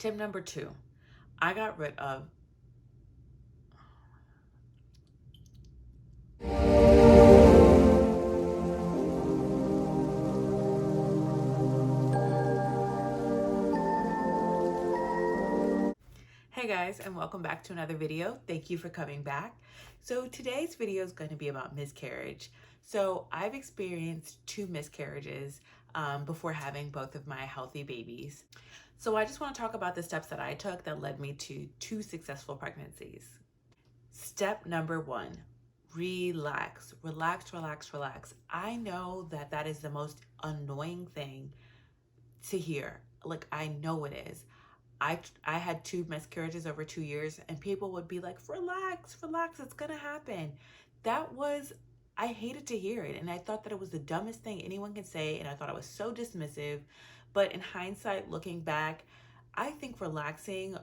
Tip number 2, I got rid of Hey guys, and welcome back to another video. Thank you for coming back. So today's video is going to be about miscarriage. So I've experienced 2 miscarriages before having both of my healthy babies. So I just want to talk about the steps that I took that led me to 2 successful pregnancies. Step number 1, relax. Relax, relax, relax. I know that that is the most annoying thing to hear. Like, I know it is. I had 2 miscarriages over 2 years, and people would be like, relax, relax, it's gonna happen. That was, I hated to hear it. And I thought that it was the dumbest thing anyone can say. And I thought it was so dismissive. But in hindsight, looking back, I think relaxing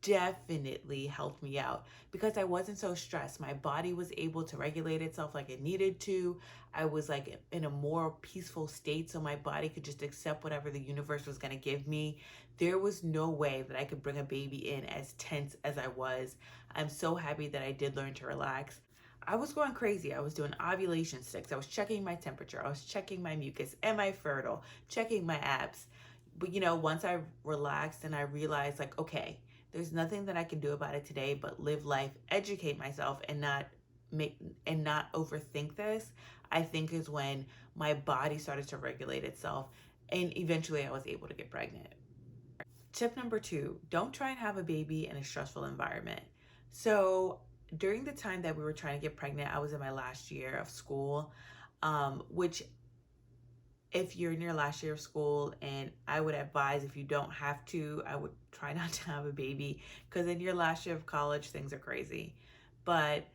definitely helped me out because I wasn't so stressed. My body was able to regulate itself like it needed to. I was like in a more peaceful state, so my body could just accept whatever the universe was going to give me. There was no way that I could bring a baby in as tense as I was. I'm so happy that I did learn to relax. I was going crazy. I was doing ovulation sticks. I was checking my temperature. I was checking my mucus. Am I fertile? Checking my abs. But once I relaxed and I realized, like, okay, there's nothing that I can do about it today but live life, educate myself, and not overthink this, I think is when my body started to regulate itself, and eventually I was able to get pregnant. Tip number 2, don't try and have a baby in a stressful environment. So during the time that we were trying to get pregnant, I was in my last year of school, which if you're in your last year of school, and I would advise, if you don't have to, I would try not to have a baby, because in your last year of college, things are crazy. But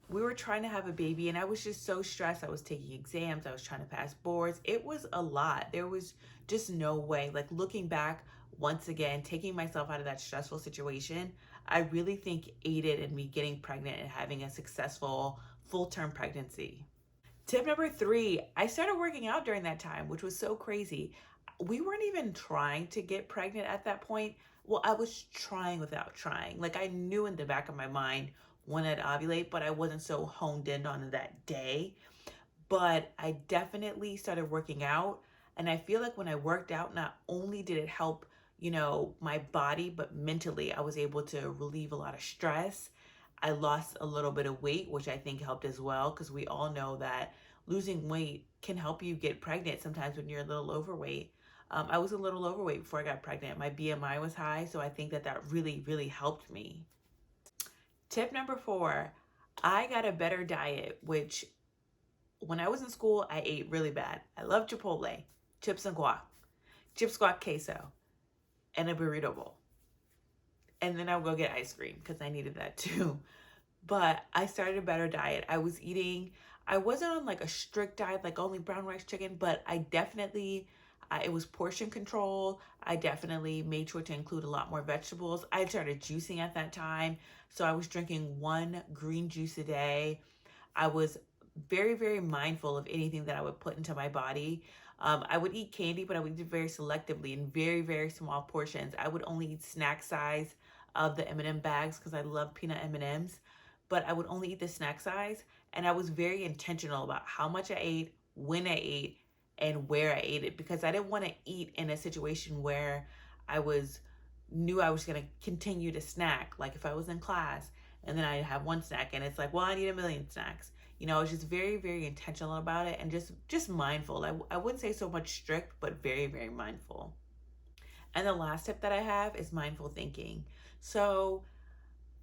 we were trying to have a baby, and I was just so stressed. I was taking exams, I was trying to pass boards. It was a lot. There was just no way. Like, looking back, once again, taking myself out of that stressful situation, I really think aided in me getting pregnant and having a successful full-term pregnancy. Tip number 3, I started working out during that time, which was so crazy. We weren't even trying to get pregnant at that point. Well, I was trying without trying. Like, I knew in the back of my mind when I'd ovulate, but I wasn't so honed in on that day. But I definitely started working out. And I feel like when I worked out, not only did it help, my body, but mentally, I was able to relieve a lot of stress. I lost a little bit of weight, which I think helped as well, because we all know that losing weight can help you get pregnant sometimes when you're a little overweight. I was a little overweight before I got pregnant. My BMI was high, so I think that that really, really helped me. Tip number 4, I got a better diet, which when I was in school, I ate really bad. I love Chipotle, chips and guac, chips, guac, queso, and a burrito bowl. And then I would go get ice cream because I needed that too. But I started a better diet. I wasn't on like a strict diet, like only brown rice chicken, but I definitely, it was portion control. I definitely made sure to include a lot more vegetables. I started juicing at that time. So I was drinking 1 green juice a day. I was very, very mindful of anything that I would put into my body. I would eat candy, but I would eat it very selectively in very, very small portions. I would only eat snack size of the M&M bags because I love peanut M&Ms, but I would only eat the snack size. And I was very intentional about how much I ate, when I ate, and where I ate it, because I didn't want to eat in a situation where knew I was going to continue to snack. Like if I was in class and then I have 1 snack and it's like, well, I need a million snacks. I was just very, very intentional about it, and just mindful. I wouldn't say so much strict, but very, very mindful. And the last tip that I have is mindful thinking. So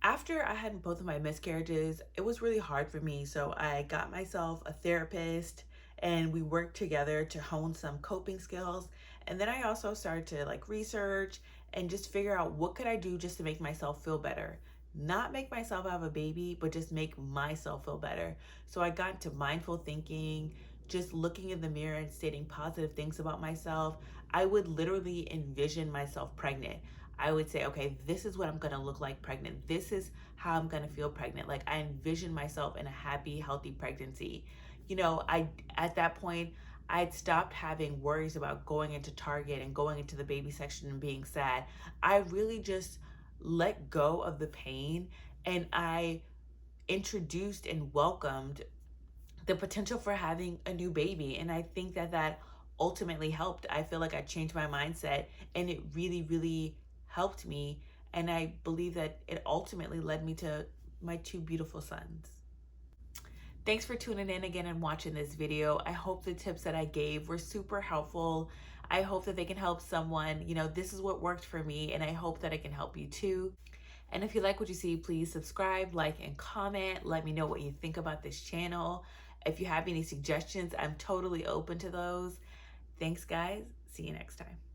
after I had both of my miscarriages, it was really hard for me. So I got myself a therapist, and we worked together to hone some coping skills. And then I also started to like research and just figure out what could I do just to make myself feel better. Not make myself have a baby, but just make myself feel better. So I got into mindful thinking, just looking in the mirror and stating positive things about myself. I would literally envision myself pregnant. I would say, okay, this is what I'm gonna look like pregnant. This is how I'm gonna feel pregnant. Like, I envision myself in a happy, healthy pregnancy. At that point, I had stopped having worries about going into Target and going into the baby section and being sad. I really just let go of the pain, and I introduced and welcomed the potential for having a new baby. And I think that that ultimately helped. I feel like I changed my mindset, and it really, really helped me. And I believe that it ultimately led me to my two beautiful sons. Thanks for tuning in again and watching this video. I hope the tips that I gave were super helpful. I hope that they can help someone. You know, this is what worked for me, and I hope that it can help you too. And if you like what you see, please subscribe, like, and comment. Let me know what you think about this channel. If you have any suggestions, I'm totally open to those. Thanks, guys. See you next time.